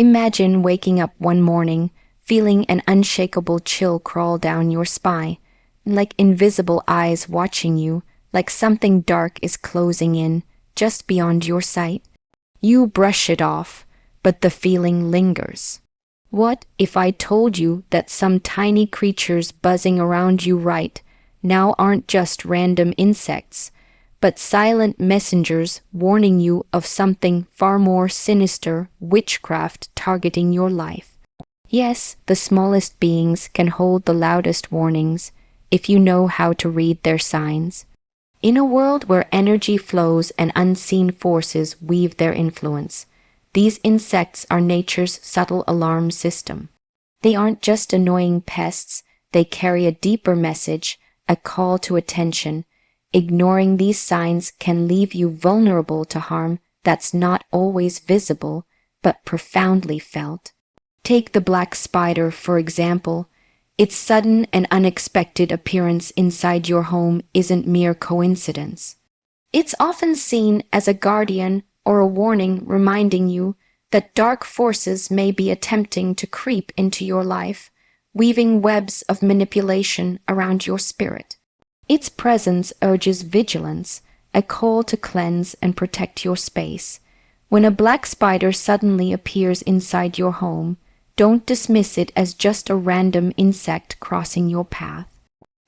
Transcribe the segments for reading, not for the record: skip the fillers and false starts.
Imagine waking up one morning, feeling an unshakable chill crawl down your spine, like invisible eyes watching you, like something dark is closing in, just beyond your sight. You brush it off, but the feeling lingers. What if I told you that some tiny creatures buzzing around you right now aren't just random insects, but silent messengers warning you of something far more sinister, witchcraft targeting your life? Yes, the smallest beings can hold the loudest warnings if you know how to read their signs. In a world where energy flows and unseen forces weave their influence, these insects are nature's subtle alarm system. They aren't just annoying pests, they carry a deeper message, a call to attention. Ignoring these signs can leave you vulnerable to harm that's not always visible, but profoundly felt. Take the black spider, for example. Its sudden and unexpected appearance inside your home isn't mere coincidence. It's often seen as a guardian or a warning reminding you that dark forces may be attempting to creep into your life, weaving webs of manipulation around your spirit. Its presence urges vigilance, a call to cleanse and protect your space. When a black spider suddenly appears inside your home, don't dismiss it as just a random insect crossing your path.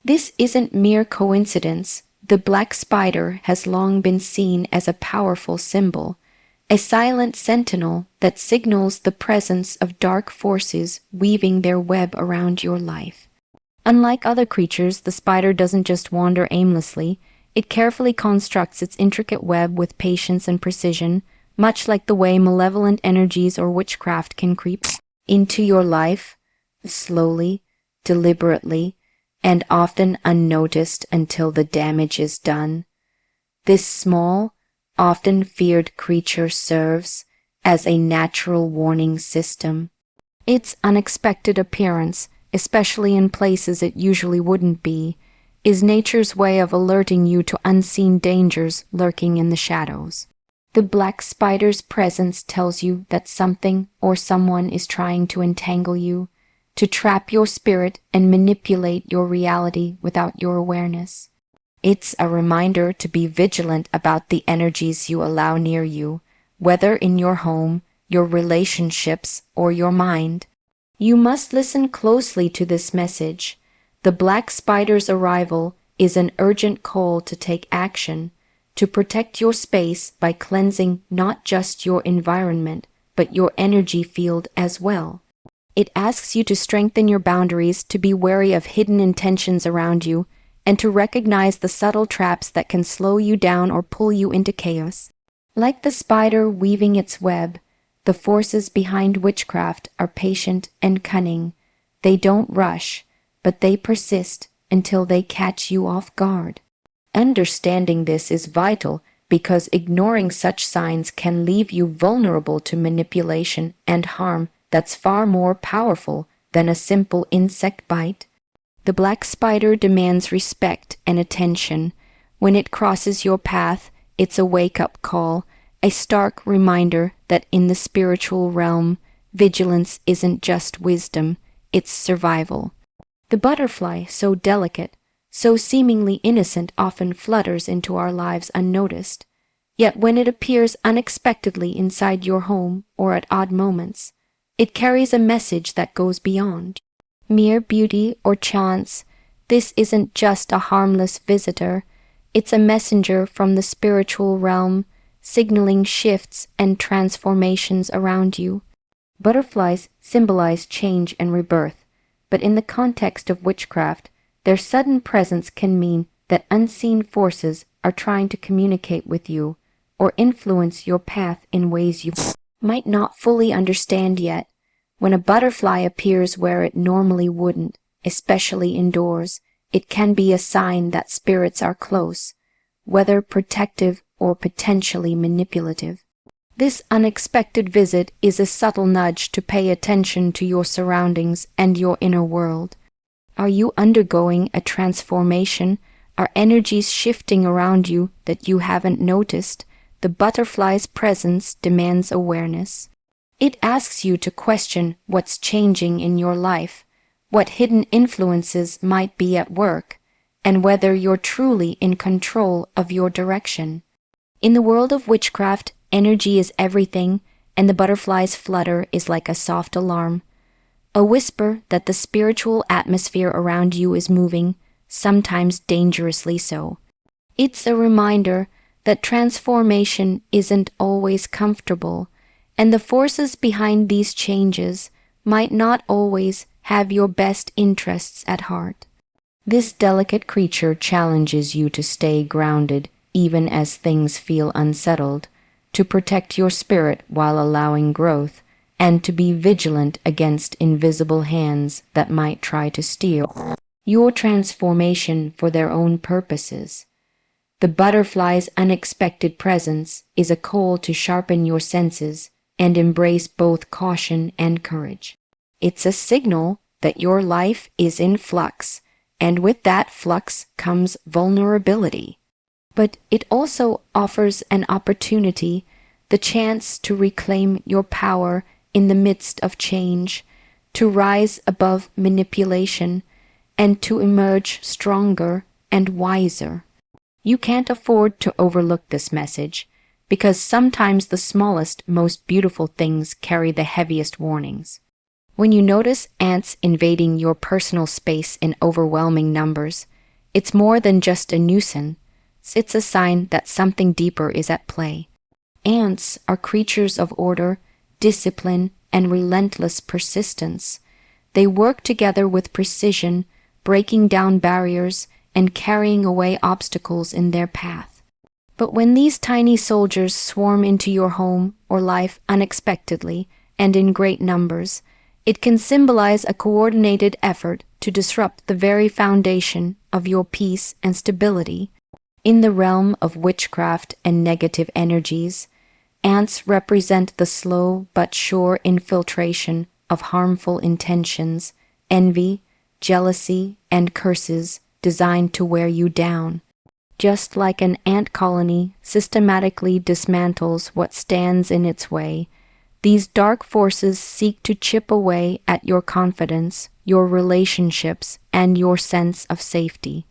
This isn't mere coincidence. The black spider has long been seen as a powerful symbol, a silent sentinel that signals the presence of dark forces weaving their web around your life. Unlike other creatures, the spider doesn't just wander aimlessly. It carefully constructs its intricate web with patience and precision, much like the way malevolent energies or witchcraft can creep into your life, slowly, deliberately, and often unnoticed until the damage is done. This small, often feared creature serves as a natural warning system. Its unexpected appearance, especially in places it usually wouldn't be, is nature's way of alerting you to unseen dangers lurking in the shadows. The black spider's presence tells you that something or someone is trying to entangle you, to trap your spirit and manipulate your reality without your awareness. It's a reminder to be vigilant about the energies you allow near you, whether in your home, your relationships, or your mind. You must listen closely to this message. The black spider's arrival is an urgent call to take action, to protect your space by cleansing not just your environment, but your energy field as well. It asks you to strengthen your boundaries, to be wary of hidden intentions around you, and to recognize the subtle traps that can slow you down or pull you into chaos. Like the spider weaving its web, the forces behind witchcraft are patient and cunning. They don't rush, but they persist until they catch you off guard. Understanding this is vital because ignoring such signs can leave you vulnerable to manipulation and harm that's far more powerful than a simple insect bite. The black spider demands respect and attention. When it crosses your path, it's a wake-up call, a stark reminder that in the spiritual realm, vigilance isn't just wisdom, it's survival. The butterfly, so delicate, so seemingly innocent, often flutters into our lives unnoticed. Yet when it appears unexpectedly inside your home or at odd moments, it carries a message that goes beyond mere beauty or chance. This isn't just a harmless visitor. It's a messenger from the spiritual realm, signaling shifts and transformations around you. Butterflies symbolize change and rebirth, but in the context of witchcraft, their sudden presence can mean that unseen forces are trying to communicate with you or influence your path in ways you might not fully understand yet. When a butterfly appears where it normally wouldn't, especially indoors, it can be a sign that spirits are close, whether protective or potentially manipulative. This unexpected visit is a subtle nudge to pay attention to your surroundings and your inner world. Are you undergoing a transformation? Are energies shifting around you that you haven't noticed? The butterfly's presence demands awareness. It asks you to question what's changing in your life, what hidden influences might be at work, and whether you're truly in control of your direction. In the world of witchcraft, energy is everything, and the butterfly's flutter is like a soft alarm, a whisper that the spiritual atmosphere around you is moving, sometimes dangerously so. It's a reminder that transformation isn't always comfortable, and the forces behind these changes might not always have your best interests at heart. This delicate creature challenges you to stay grounded even as things feel unsettled, to protect your spirit while allowing growth, and to be vigilant against invisible hands that might try to steal your transformation for their own purposes. The butterfly's unexpected presence is a call to sharpen your senses and embrace both caution and courage. It's a signal that your life is in flux, and with that flux comes vulnerability. But it also offers an opportunity, the chance to reclaim your power in the midst of change, to rise above manipulation, and to emerge stronger and wiser. You can't afford to overlook this message, because sometimes the smallest, most beautiful things carry the heaviest warnings. When you notice ants invading your personal space in overwhelming numbers, it's more than just a nuisance. It's a sign that something deeper is at play. Ants are creatures of order, discipline, and relentless persistence. They work together with precision, breaking down barriers and carrying away obstacles in their path. But when these tiny soldiers swarm into your home or life unexpectedly and in great numbers, it can symbolize a coordinated effort to disrupt the very foundation of your peace and stability. In the realm of witchcraft and negative energies, ants represent the slow but sure infiltration of harmful intentions, envy, jealousy, and curses designed to wear you down. Just like an ant colony systematically dismantles what stands in its way, these dark forces seek to chip away at your confidence, your relationships, and your sense of safety.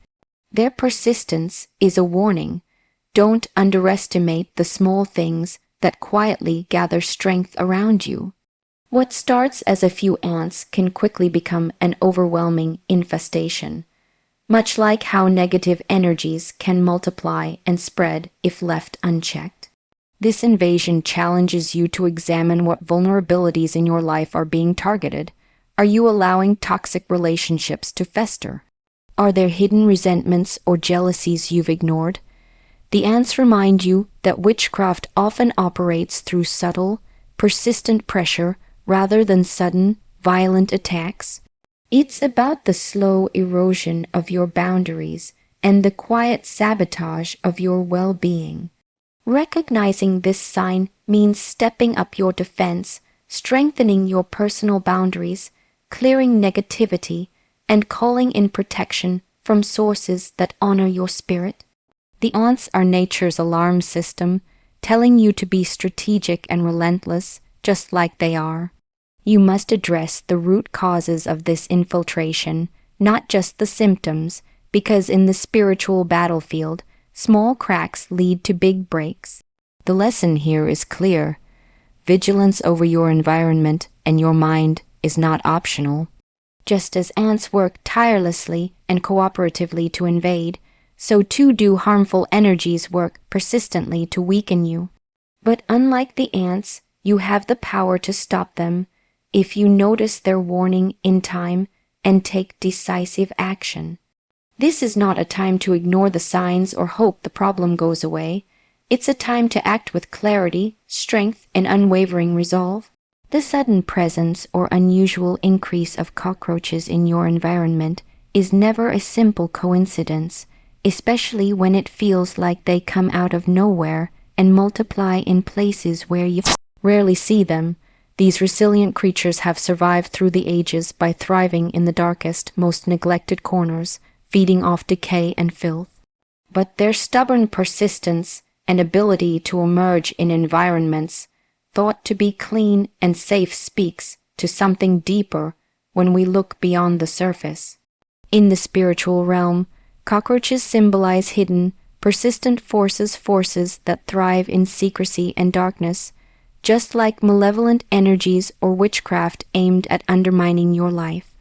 Their persistence is a warning. Don't underestimate the small things that quietly gather strength around you. What starts as a few ants can quickly become an overwhelming infestation, much like how negative energies can multiply and spread if left unchecked. This invasion challenges you to examine what vulnerabilities in your life are being targeted. Are you allowing toxic relationships to fester? Are there hidden resentments or jealousies you've ignored? The ants remind you that witchcraft often operates through subtle, persistent pressure rather than sudden, violent attacks. It's about the slow erosion of your boundaries and the quiet sabotage of your well-being. Recognizing this sign means stepping up your defense, strengthening your personal boundaries, clearing negativity, and calling in protection from sources that honor your spirit. The ants are nature's alarm system, telling you to be strategic and relentless, just like they are. You must address the root causes of this infiltration, not just the symptoms, because in the spiritual battlefield, small cracks lead to big breaks. The lesson here is clear. Vigilance over your environment and your mind is not optional. Just as ants work tirelessly and cooperatively to invade, so too do harmful energies work persistently to weaken you. But unlike the ants, you have the power to stop them if you notice their warning in time and take decisive action. This is not a time to ignore the signs or hope the problem goes away. It's a time to act with clarity, strength, and unwavering resolve. The sudden presence or unusual increase of cockroaches in your environment is never a simple coincidence, especially when it feels like they come out of nowhere and multiply in places where you rarely see them. These resilient creatures have survived through the ages by thriving in the darkest, most neglected corners, feeding off decay and filth. But their stubborn persistence and ability to emerge in environments thought to be clean and safe speaks to something deeper when we look beyond the surface. In the spiritual realm, cockroaches symbolize hidden, persistent forces that thrive in secrecy and darkness, just like malevolent energies or witchcraft aimed at undermining your life.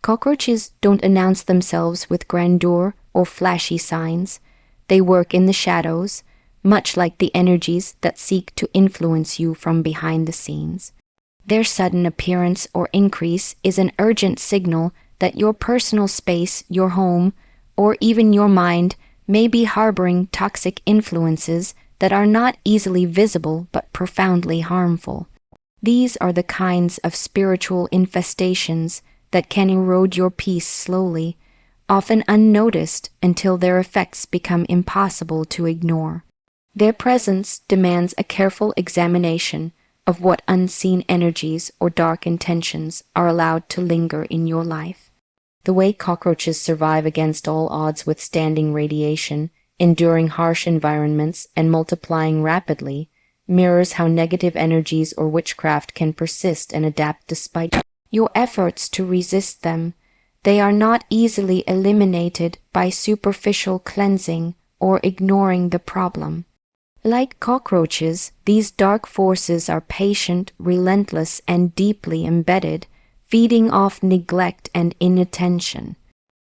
Cockroaches don't announce themselves with grandeur or flashy signs. They work in the shadows, much like the energies that seek to influence you from behind the scenes. Their sudden appearance or increase is an urgent signal that your personal space, your home, or even your mind may be harboring toxic influences that are not easily visible but profoundly harmful. These are the kinds of spiritual infestations that can erode your peace slowly, often unnoticed until their effects become impossible to ignore. Their presence demands a careful examination of what unseen energies or dark intentions are allowed to linger in your life. The way cockroaches survive against all odds, withstanding radiation, enduring harsh environments, and multiplying rapidly, mirrors how negative energies or witchcraft can persist and adapt despite your efforts to resist them. They are not easily eliminated by superficial cleansing or ignoring the problem. Like cockroaches, these dark forces are patient, relentless, and deeply embedded, feeding off neglect and inattention.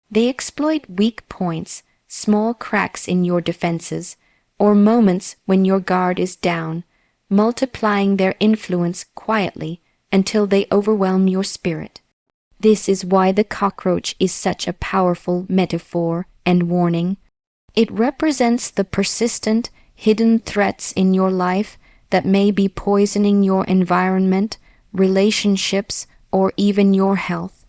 They exploit weak points, small cracks in your defenses, or moments when your guard is down, multiplying their influence quietly until they overwhelm your spirit. This is why the cockroach is such a powerful metaphor and warning. It represents the persistent, hidden threats in your life that may be poisoning your environment, relationships, or even your health.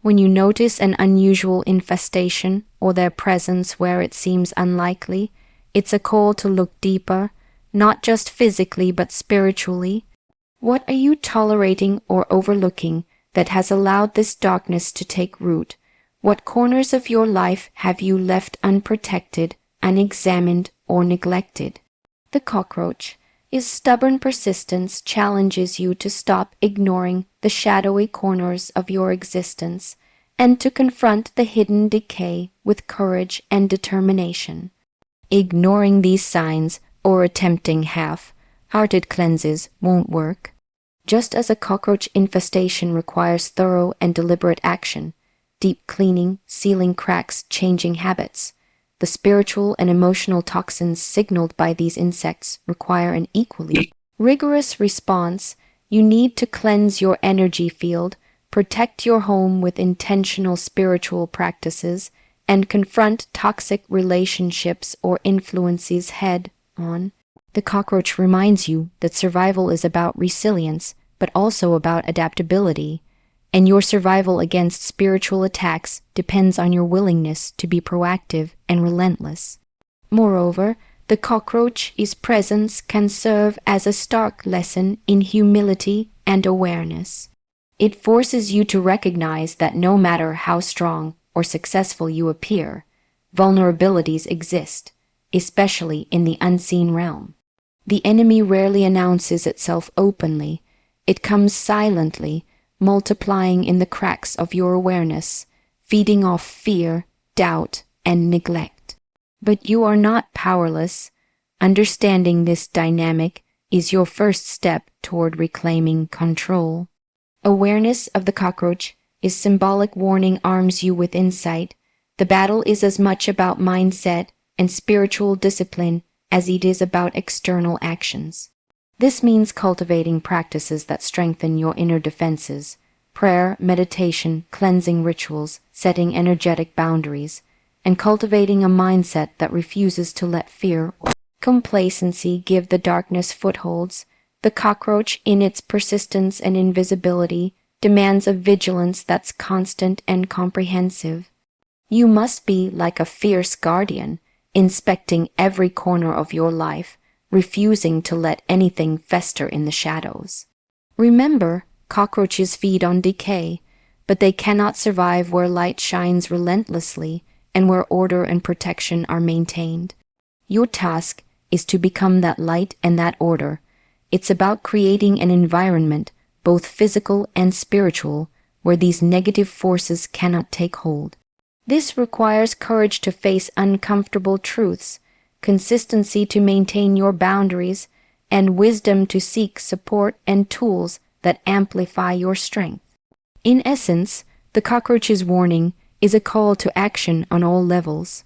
When you notice an unusual infestation or their presence where it seems unlikely, it's a call to look deeper, not just physically but spiritually. What are you tolerating or overlooking that has allowed this darkness to take root? What corners of your life have you left unprotected, unexamined, or neglected? The cockroach, his stubborn persistence challenges you to stop ignoring the shadowy corners of your existence and to confront the hidden decay with courage and determination. Ignoring these signs or attempting half-hearted cleanses won't work. Just as a cockroach infestation requires thorough and deliberate action, deep cleaning, sealing cracks, changing habits, the spiritual and emotional toxins signaled by these insects require an equally rigorous response. You need to cleanse your energy field, protect your home with intentional spiritual practices, and confront toxic relationships or influences head on. The cockroach reminds you that survival is about resilience, but also about adaptability, and your survival against spiritual attacks depends on your willingness to be proactive and relentless. Moreover, the cockroach's presence can serve as a stark lesson in humility and awareness. It forces you to recognize that no matter how strong or successful you appear, vulnerabilities exist, especially in the unseen realm. The enemy rarely announces itself openly. It comes silently, multiplying in the cracks of your awareness, feeding off fear, doubt, and neglect. But you are not powerless. Understanding this dynamic is your first step toward reclaiming control. Awareness of the cockroach is symbolic warning arms you with insight. The battle is as much about mindset and spiritual discipline as it is about external actions. This means cultivating practices that strengthen your inner defenses: prayer, meditation, cleansing rituals, setting energetic boundaries, and cultivating a mindset that refuses to let fear or complacency give the darkness footholds. The cockroach, in its persistence and invisibility, demands a vigilance that's constant and comprehensive. You must be like a fierce guardian, inspecting every corner of your life, refusing to let anything fester in the shadows. Remember, cockroaches feed on decay, but they cannot survive where light shines relentlessly and where order and protection are maintained. Your task is to become that light and that order, It's about creating an environment, both physical and spiritual, where these negative forces cannot take hold. This requires courage to face uncomfortable truths, consistency to maintain your boundaries, and wisdom to seek support and tools that amplify your strength. In essence, the cockroach's warning is a call to action on all levels.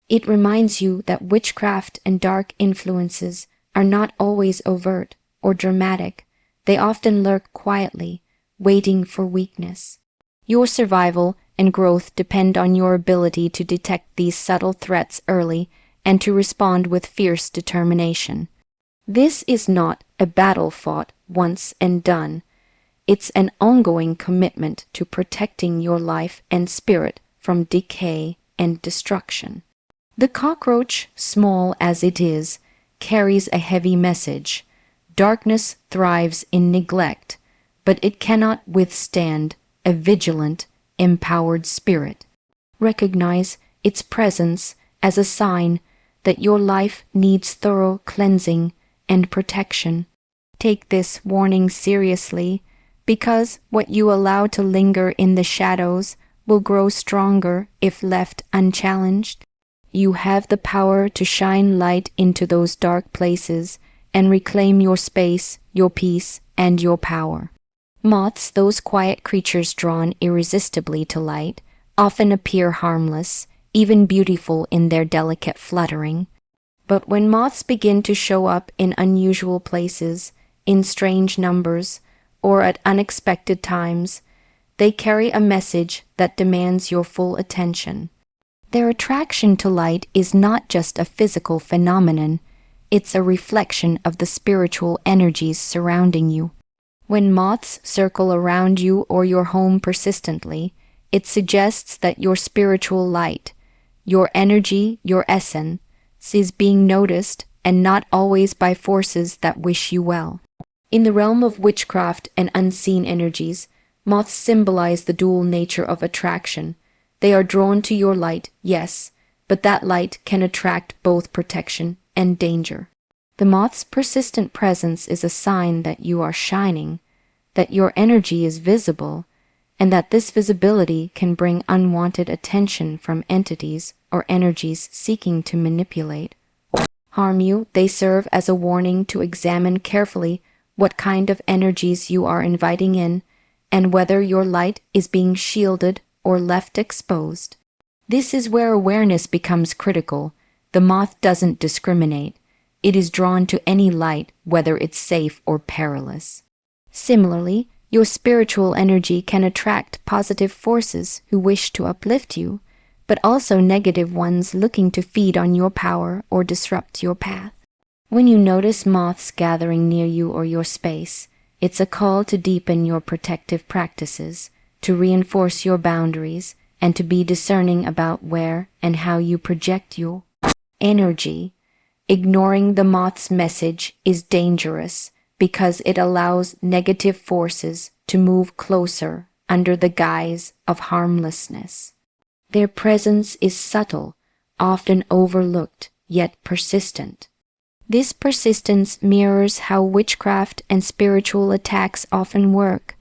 It reminds you that witchcraft and dark influences are not always overt or dramatic. They often lurk quietly, waiting for weakness. Your survival and growth depend on your ability to detect these subtle threats early and to respond with fierce determination. This is not a battle fought once and done. It's an ongoing commitment to protecting your life and spirit from decay and destruction. The cockroach, small as it is, carries a heavy message. Darkness thrives in neglect, but it cannot withstand a vigilant, empowered spirit. Recognize its presence as a sign that your life needs thorough cleansing and protection. Take this warning seriously, because what you allow to linger in the shadows will grow stronger if left unchallenged. You have the power to shine light into those dark places and reclaim your space, your peace, and your power. Moths, those quiet creatures drawn irresistibly to light, often appear harmless, even beautiful in their delicate fluttering. But when moths begin to show up in unusual places, in strange numbers, or at unexpected times, they carry a message that demands your full attention. Their attraction to light is not just a physical phenomenon, it's a reflection of the spiritual energies surrounding you. When moths circle around you or your home persistently, it suggests that your spiritual light, your energy, your essence, is being noticed and not always by forces that wish you well. In the realm of witchcraft and unseen energies, moths symbolize the dual nature of attraction. They are drawn to your light, yes, but that light can attract both protection and danger. The moth's persistent presence is a sign that you are shining, that your energy is visible, and that this visibility can bring unwanted attention from entities or energies seeking to manipulate or harm you. They serve as a warning to examine carefully what kind of energies you are inviting in and whether your light is being shielded or left exposed. This is where awareness becomes critical. The moth doesn't discriminate. It is drawn to any light, whether it's safe or perilous. Similarly, your spiritual energy can attract positive forces who wish to uplift you, but also negative ones looking to feed on your power or disrupt your path. When you notice moths gathering near you or your space, it's a call to deepen your protective practices, to reinforce your boundaries, and to be discerning about where and how you project your energy. Ignoring the moth's message is dangerous because it allows negative forces to move closer under the guise of harmlessness. Their presence is subtle, often overlooked, yet persistent. This persistence mirrors how witchcraft and spiritual attacks often work,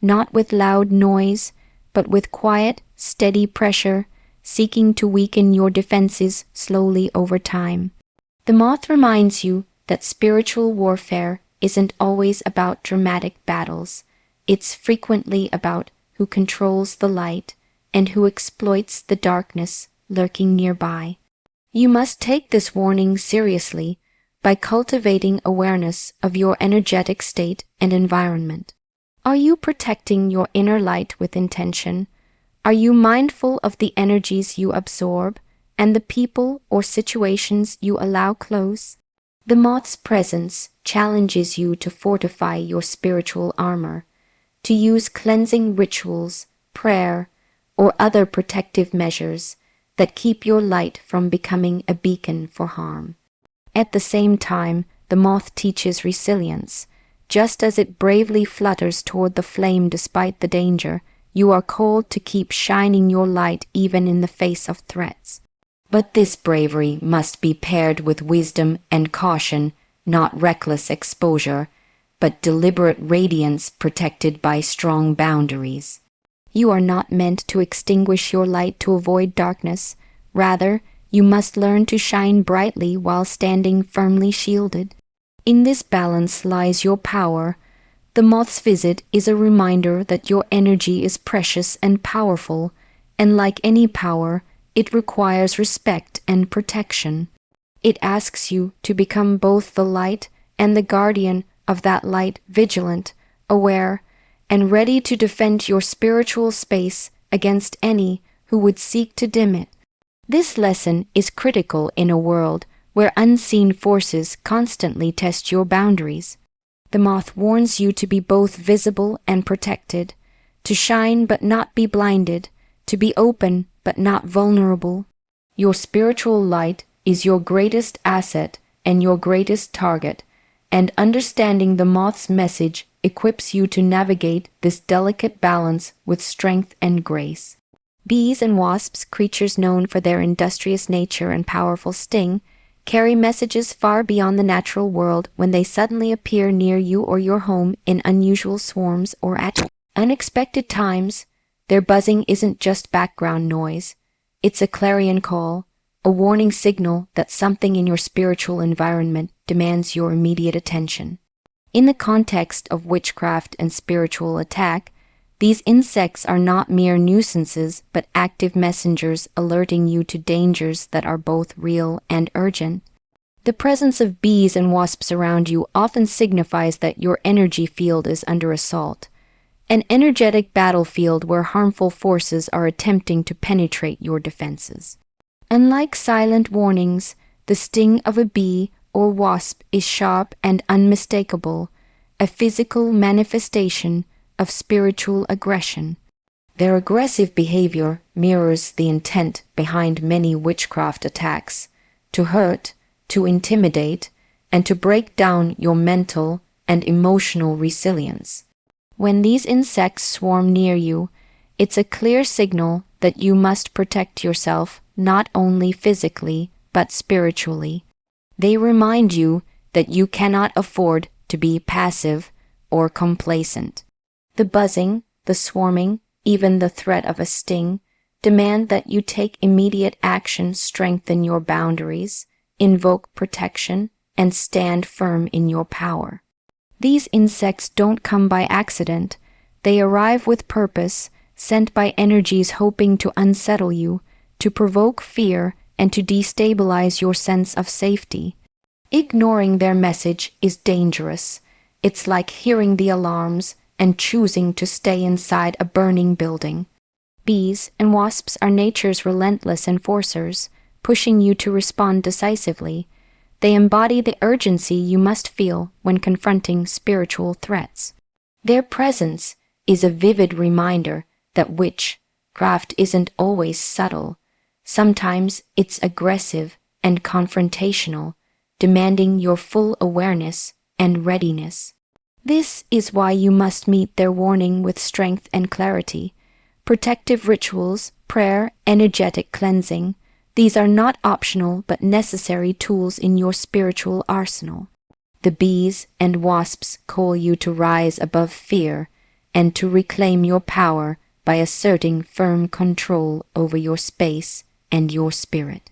not with loud noise, but with quiet, steady pressure, seeking to weaken your defenses slowly over time. The moth reminds you that spiritual warfare isn't always about dramatic battles. It's frequently about who controls the light and who exploits the darkness lurking nearby. You must take this warning seriously by cultivating awareness of your energetic state and environment. Are you protecting your inner light with intention? Are you mindful of the energies you absorb and the people or situations you allow close? The moth's presence challenges you to fortify your spiritual armor, to use cleansing rituals, prayer, or other protective measures that keep your light from becoming a beacon for harm. At the same time, the moth teaches resilience. Just as it bravely flutters toward the flame despite the danger, you are called to keep shining your light even in the face of threats. But this bravery must be paired with wisdom and caution, not reckless exposure. but deliberate radiance protected by strong boundaries. You are not meant to extinguish your light to avoid darkness. Rather, you must learn to shine brightly while standing firmly shielded. In this balance lies your power. The moth's visit is a reminder that your energy is precious and powerful, and like any power, it requires respect and protection. It asks you to become both the light and the guardian of that light, vigilant, aware, and ready to defend your spiritual space against any who would seek to dim it. This lesson is critical in a world where unseen forces constantly test your boundaries. The moth warns you to be both visible and protected, to shine but not be blinded, to be open but not vulnerable. Your spiritual light is your greatest asset and your greatest target, and understanding the moth's message equips you to navigate this delicate balance with strength and grace. Bees and wasps, creatures known for their industrious nature and powerful sting, carry messages far beyond the natural world when they suddenly appear near you or your home in unusual swarms or at unexpected times. Their buzzing isn't just background noise. It's a clarion call, a warning signal that something in your spiritual environment demands your immediate attention. In the context of witchcraft and spiritual attack, these insects are not mere nuisances but active messengers alerting you to dangers that are both real and urgent. The presence of bees and wasps around you often signifies that your energy field is under assault, an energetic battlefield where harmful forces are attempting to penetrate your defenses. Unlike silent warnings, the sting of a bee or wasp is sharp and unmistakable, a physical manifestation of spiritual aggression. Their aggressive behavior mirrors the intent behind many witchcraft attacks: to hurt, to intimidate, and to break down your mental and emotional resilience. When these insects swarm near you, it's a clear signal that you must protect yourself not only physically but spiritually. They remind you that you cannot afford to be passive or complacent. The buzzing, the swarming, even the threat of a sting demand that you take immediate action, strengthen your boundaries, invoke protection, and stand firm in your power. These insects don't come by accident. They arrive with purpose, sent by energies hoping to unsettle you, to provoke fear, and to destabilize your sense of safety. Ignoring their message is dangerous. It's like hearing the alarms and choosing to stay inside a burning building. Bees and wasps are nature's relentless enforcers, pushing you to respond decisively. They embody the urgency you must feel when confronting spiritual threats. Their presence is a vivid reminder that witchcraft isn't always subtle. Sometimes it's aggressive and confrontational, demanding your full awareness and readiness. This is why you must meet their warning with strength and clarity. Protective rituals, prayer, energetic cleansing, these are not optional but necessary tools in your spiritual arsenal. The bees and wasps call you to rise above fear and to reclaim your power by asserting firm control over your space and your spirit.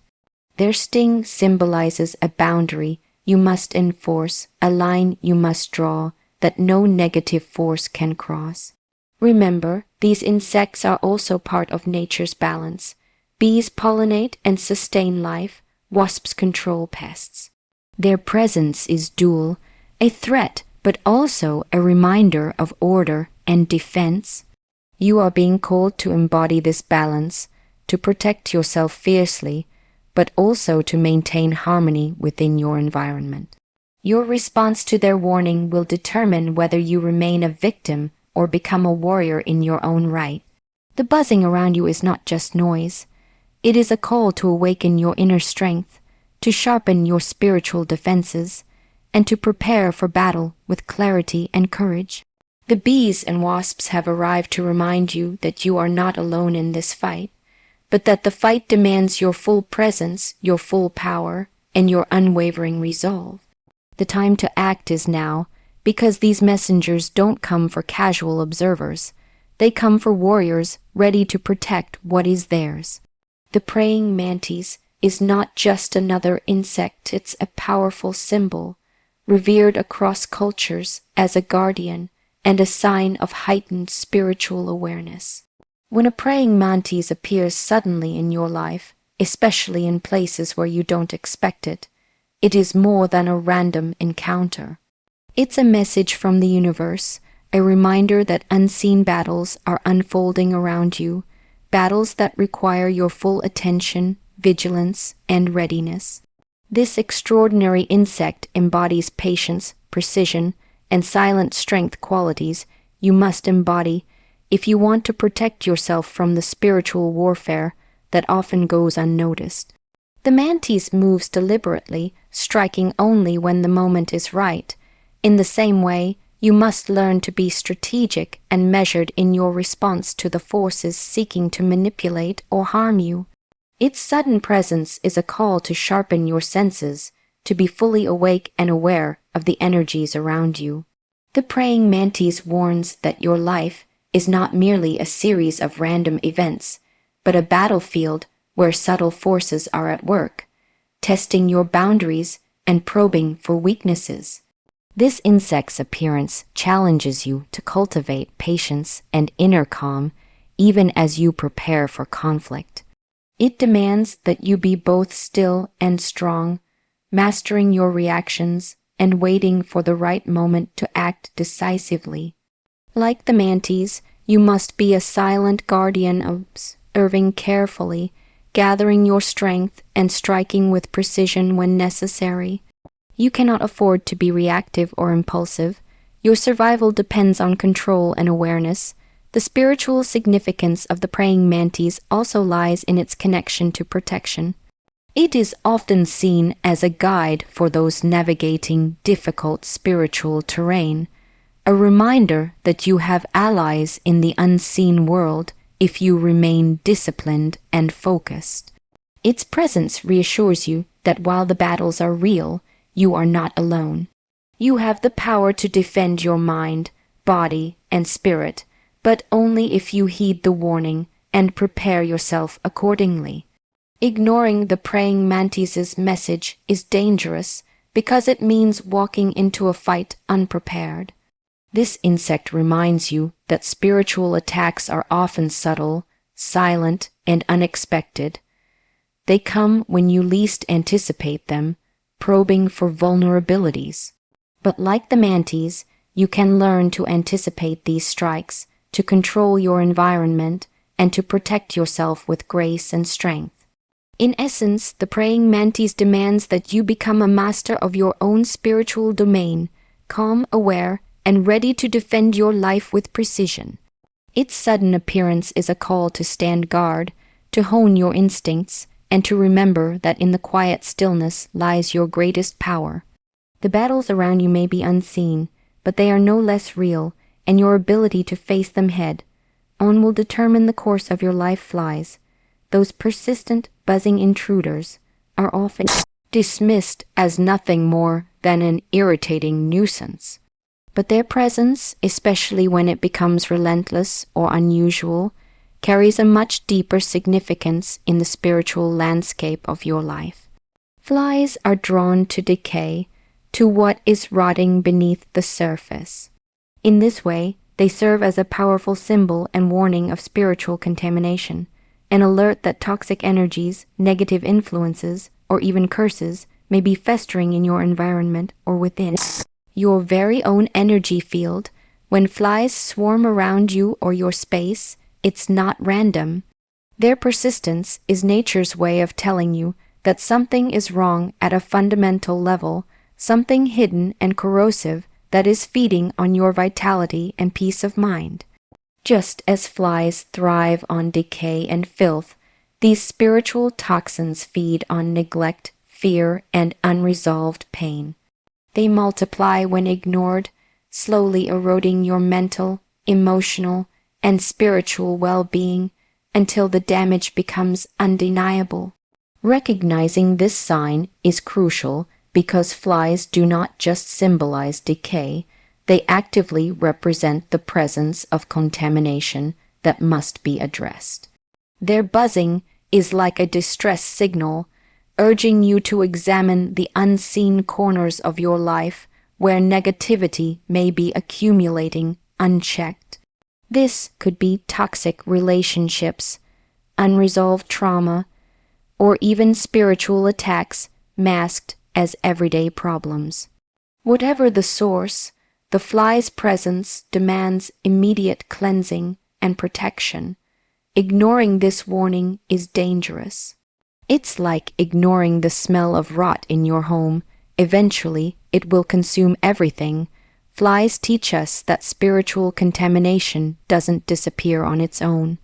Their sting symbolizes a boundary you must enforce, a line you must draw that no negative force can cross. Remember, these insects are also part of nature's balance. Bees pollinate and sustain life, wasps control pests. Their presence is dual, a threat but also a reminder of order and defense. You are being called to embody this balance, to protect yourself fiercely, but also to maintain harmony within your environment. Your response to their warning will determine whether you remain a victim or become a warrior in your own right. The buzzing around you is not just noise. It is a call to awaken your inner strength, to sharpen your spiritual defenses, and to prepare for battle with clarity and courage. The bees and wasps have arrived to remind you that you are not alone in this fight, but that the fight demands your full presence, your full power, and your unwavering resolve. The time to act is now, because these messengers don't come for casual observers. They come for warriors ready to protect what is theirs. The praying mantis is not just another insect, it's a powerful symbol, revered across cultures as a guardian and a sign of heightened spiritual awareness. When a praying mantis appears suddenly in your life, especially in places where you don't expect it, it is more than a random encounter. It's a message from the universe, a reminder that unseen battles are unfolding around you, battles that require your full attention, vigilance, and readiness. This extraordinary insect embodies patience, precision, and silent strength qualities you must embody if you want to protect yourself from the spiritual warfare that often goes unnoticed. The mantis moves deliberately, striking only when the moment is right. In the same way, you must learn to be strategic and measured in your response to the forces seeking to manipulate or harm you. Its sudden presence is a call to sharpen your senses, to be fully awake and aware of the energies around you. The praying mantis warns that your life is not merely a series of random events, but a battlefield where subtle forces are at work, testing your boundaries and probing for weaknesses. This insect's appearance challenges you to cultivate patience and inner calm even as you prepare for conflict. It demands that you be both still and strong, mastering your reactions and waiting for the right moment to act decisively. Like the mantis, you must be a silent guardian, observing carefully, gathering your strength and striking with precision when necessary. You cannot afford to be reactive or impulsive. Your survival depends on control and awareness. The spiritual significance of the praying mantis also lies in its connection to protection. It is often seen as a guide for those navigating difficult spiritual terrain, a reminder that you have allies in the unseen world if you remain disciplined and focused. Its presence reassures you that while the battles are real, you are not alone. You have the power to defend your mind, body, and spirit, but only if you heed the warning and prepare yourself accordingly. Ignoring the praying mantis's message is dangerous because it means walking into a fight unprepared. This insect reminds you that spiritual attacks are often subtle, silent, and unexpected. They come when you least anticipate them, probing for vulnerabilities. But like the mantis, you can learn to anticipate these strikes, to control your environment, and to protect yourself with grace and strength. In essence, the praying mantis demands that you become a master of your own spiritual domain, calm, aware, and ready to defend your life with precision. Its sudden appearance is a call to stand guard, to hone your instincts, and to remember that in the quiet stillness lies your greatest power. The battles around you may be unseen, but they are no less real, and your ability to face them head on will determine the course of your life flies. Those persistent, buzzing intruders are often dismissed as nothing more than an irritating nuisance. But their presence, especially when it becomes relentless or unusual, carries a much deeper significance in the spiritual landscape of your life. Flies are drawn to decay, to what is rotting beneath the surface. In this way, they serve as a powerful symbol and warning of spiritual contamination, an alert that toxic energies, negative influences, or even curses may be festering in your environment or within your very own energy field. When flies swarm around you or your space, it's not random. Their persistence is nature's way of telling you that something is wrong at a fundamental level, something hidden and corrosive that is feeding on your vitality and peace of mind. Just as flies thrive on decay and filth, these spiritual toxins feed on neglect, fear, and unresolved pain. They multiply when ignored, slowly eroding your mental, emotional, and spiritual well-being until the damage becomes undeniable. Recognizing this sign is crucial because flies do not just symbolize decay, They actively represent the presence of contamination that must be addressed. Their buzzing is like a distress signal, urging you to examine the unseen corners of your life where negativity may be accumulating unchecked. This could be toxic relationships, unresolved trauma, or even spiritual attacks masked as everyday problems. Whatever the source, the fly's presence demands immediate cleansing and protection. Ignoring this warning is dangerous. It's like ignoring the smell of rot in your home. Eventually, it will consume everything. Flies teach us that spiritual contamination doesn't disappear on its own.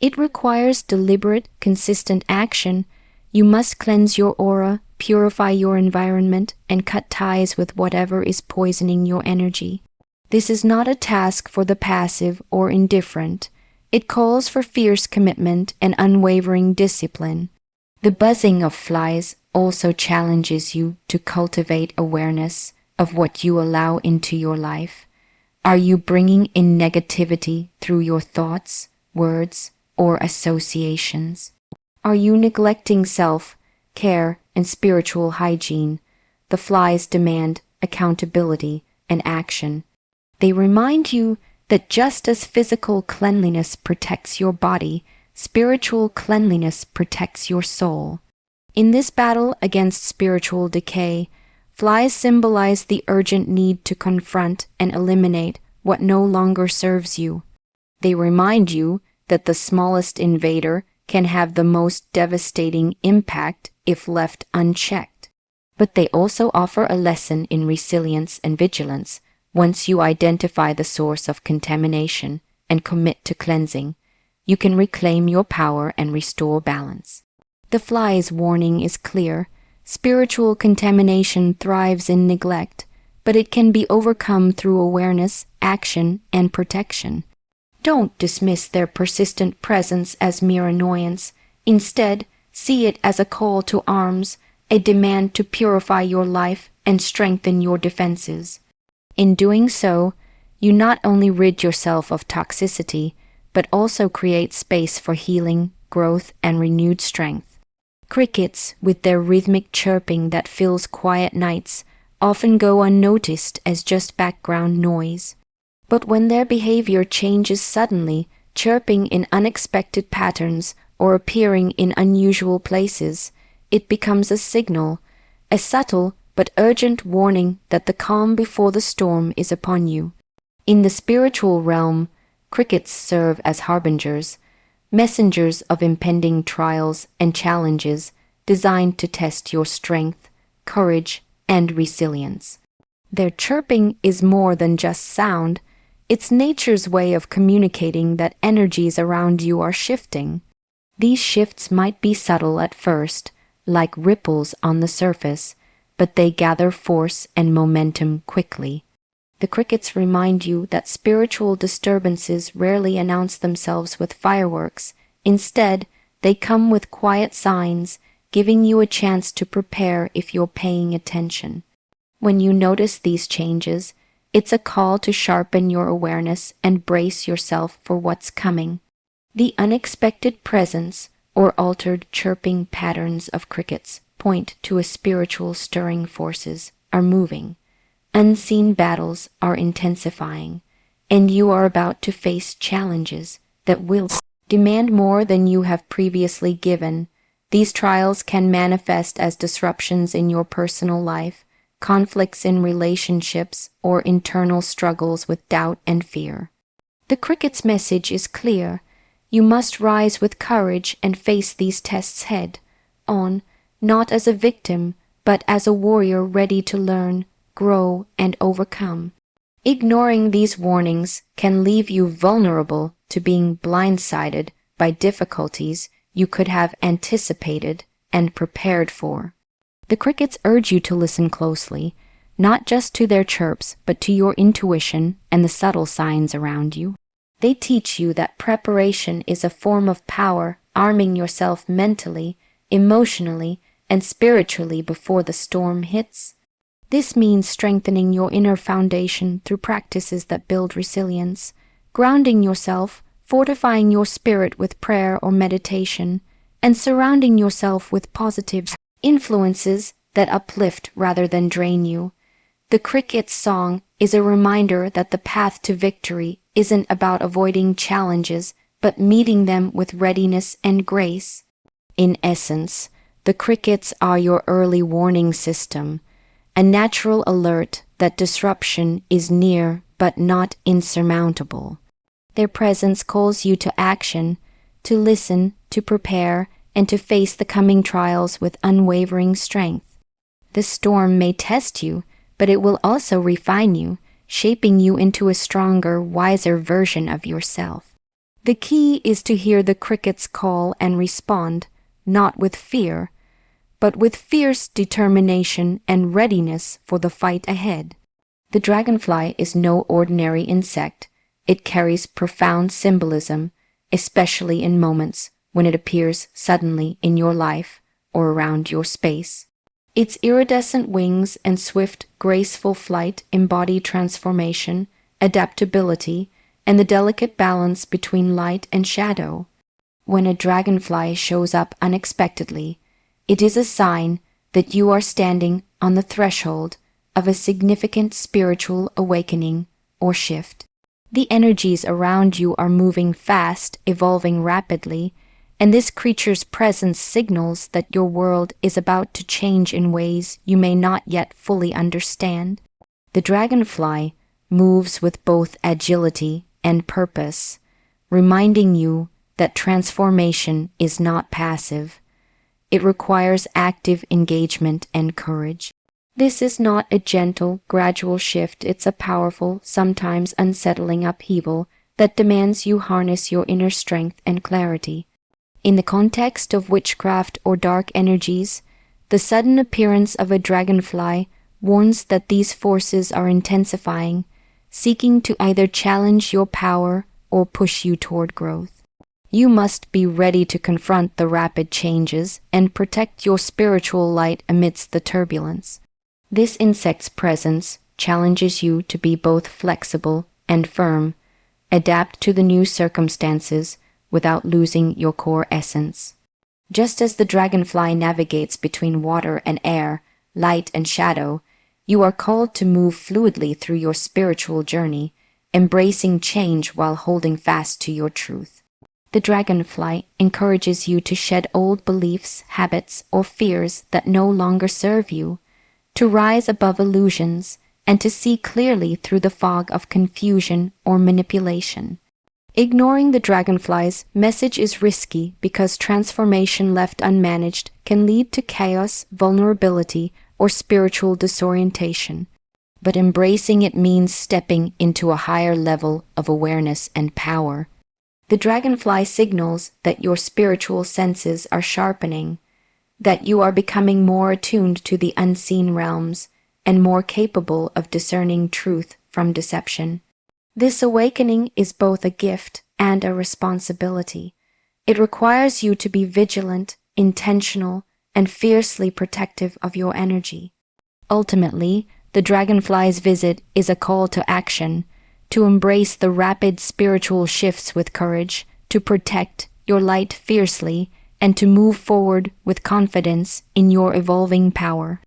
It requires deliberate, consistent action. You must cleanse your aura, purify your environment, and cut ties with whatever is poisoning your energy. This is not a task for the passive or indifferent. It calls for fierce commitment and unwavering discipline. The buzzing of flies also challenges you to cultivate awareness of what you allow into your life. Are you bringing in negativity through your thoughts, words, or associations? Are you neglecting self-care and spiritual hygiene? The flies demand accountability and action. They remind you that just as physical cleanliness protects your body, spiritual cleanliness protects your soul. In this battle against spiritual decay, flies symbolize the urgent need to confront and eliminate what no longer serves you. They remind you that the smallest invader can have the most devastating impact if left unchecked. But they also offer a lesson in resilience and vigilance. Once you identify the source of contamination and commit to cleansing, you can reclaim your power and restore balance. The fly's warning is clear. Spiritual contamination thrives in neglect, but it can be overcome through awareness, action, and protection. Don't dismiss their persistent presence as mere annoyance. Instead, see it as a call to arms, a demand to purify your life and strengthen your defenses. In doing so, you not only rid yourself of toxicity, but also create space for healing, growth, and renewed strength. Crickets, with their rhythmic chirping that fills quiet nights, often go unnoticed as just background noise. But when their behavior changes suddenly, chirping in unexpected patterns or appearing in unusual places, it becomes a signal, a subtle but urgent warning that the calm before the storm is upon you. In the spiritual realm, crickets serve as harbingers, messengers of impending trials and challenges designed to test your strength, courage, and resilience. Their chirping is more than just sound. It's nature's way of communicating that energies around you are shifting. These shifts might be subtle at first, like ripples on the surface, but they gather force and momentum quickly. The crickets remind you that spiritual disturbances rarely announce themselves with fireworks. Instead, they come with quiet signs, giving you a chance to prepare if you're paying attention. When you notice these changes, it's a call to sharpen your awareness and brace yourself for what's coming. The unexpected presence or altered chirping patterns of crickets point to a spiritual stirring forces are moving. Unseen battles are intensifying, and you are about to face challenges that will demand more than you have previously given. These trials can manifest as disruptions in your personal life, conflicts in relationships, or internal struggles with doubt and fear. The cricket's message is clear. You must rise with courage and face these tests head on, not as a victim, but as a warrior ready to learn, grow, and overcome. Ignoring these warnings can leave you vulnerable to being blindsided by difficulties you could have anticipated and prepared for. The crickets urge you to listen closely, not just to their chirps, but to your intuition and the subtle signs around you. They teach you that preparation is a form of power, arming yourself mentally, emotionally, and spiritually before the storm hits. This means strengthening your inner foundation through practices that build resilience, grounding yourself, fortifying your spirit with prayer or meditation, and surrounding yourself with positive influences that uplift rather than drain you. The cricket's song is a reminder that the path to victory isn't about avoiding challenges, but meeting them with readiness and grace. In essence, the crickets are your early warning system, a natural alert that disruption is near but not insurmountable. Their presence calls you to action, to listen, to prepare, and to face the coming trials with unwavering strength. The storm may test you, but it will also refine you, shaping you into a stronger, wiser version of yourself. The key is to hear the cricket's call and respond, not with fear, but with fierce determination and readiness for the fight ahead. The dragonfly is no ordinary insect. It carries profound symbolism, especially in moments when it appears suddenly in your life or around your space. Its iridescent wings and swift, graceful flight embody transformation, adaptability, and the delicate balance between light and shadow. When a dragonfly shows up unexpectedly, it is a sign that you are standing on the threshold of a significant spiritual awakening or shift. The energies around you are moving fast, evolving rapidly, and this creature's presence signals that your world is about to change in ways you may not yet fully understand. The dragonfly moves with both agility and purpose, reminding you that transformation is not passive. It requires active engagement and courage. This is not a gentle, gradual shift. It's a powerful, sometimes unsettling upheaval that demands you harness your inner strength and clarity. In the context of witchcraft or dark energies, the sudden appearance of a dragonfly warns that these forces are intensifying, seeking to either challenge your power or push you toward growth. You must be ready to confront the rapid changes and protect your spiritual light amidst the turbulence. This insect's presence challenges you to be both flexible and firm, adapt to the new circumstances without losing your core essence. Just as the dragonfly navigates between water and air, light and shadow, you are called to move fluidly through your spiritual journey, embracing change while holding fast to your truth. The dragonfly encourages you to shed old beliefs, habits, or fears that no longer serve you, to rise above illusions, and to see clearly through the fog of confusion or manipulation. Ignoring the dragonfly's message is risky because transformation left unmanaged can lead to chaos, vulnerability, or spiritual disorientation. But embracing it means stepping into a higher level of awareness and power. The dragonfly signals that your spiritual senses are sharpening, that you are becoming more attuned to the unseen realms and more capable of discerning truth from deception. This awakening is both a gift and a responsibility. It requires you to be vigilant, intentional, and fiercely protective of your energy. Ultimately, the dragonfly's visit is a call to action, to embrace the rapid spiritual shifts with courage, to protect your light fiercely, and to move forward with confidence in your evolving power.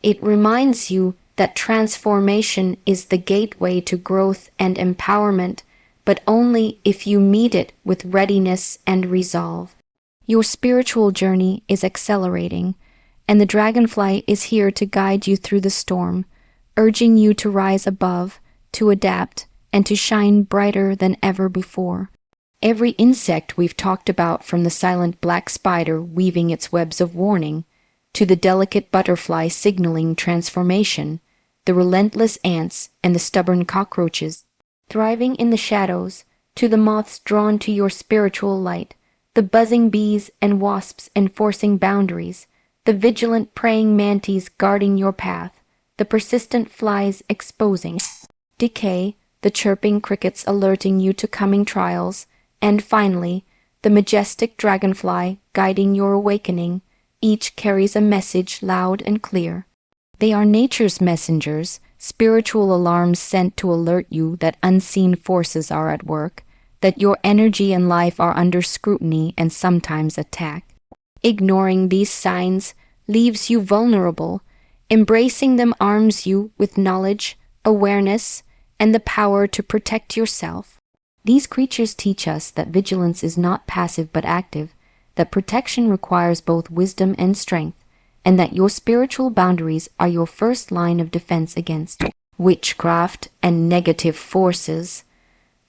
It reminds you that transformation is the gateway to growth and empowerment, but only if you meet it with readiness and resolve. Your spiritual journey is accelerating, and the dragonfly is here to guide you through the storm, urging you to rise above, to adapt, and to shine brighter than ever before. Every insect we've talked about, from the silent black spider weaving its webs of warning, to the delicate butterfly signaling transformation, the relentless ants and the stubborn cockroaches thriving in the shadows, to the moths drawn to your spiritual light, the buzzing bees and wasps enforcing boundaries, the vigilant praying mantis guarding your path, the persistent flies exposing decay, the chirping crickets alerting you to coming trials, and finally, the majestic dragonfly guiding your awakening. Each carries a message loud and clear. They are nature's messengers, spiritual alarms sent to alert you that unseen forces are at work, that your energy and life are under scrutiny and sometimes attack. Ignoring these signs leaves you vulnerable. Embracing them arms you with knowledge, awareness, and the power to protect yourself. These creatures teach us that vigilance is not passive but active, that protection requires both wisdom and strength, and that your spiritual boundaries are your first line of defense against witchcraft and negative forces.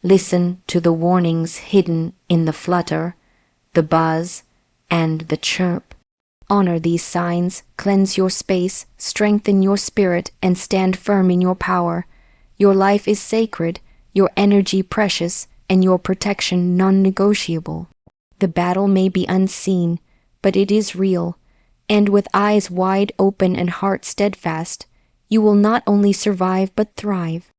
Listen to the warnings hidden in the flutter, the buzz, and the chirp. Honor these signs, cleanse your space, strengthen your spirit, and stand firm in your power. Your life is sacred, your energy precious, and your protection non-negotiable. The battle may be unseen, but it is real, and with eyes wide open and heart steadfast, you will not only survive but thrive.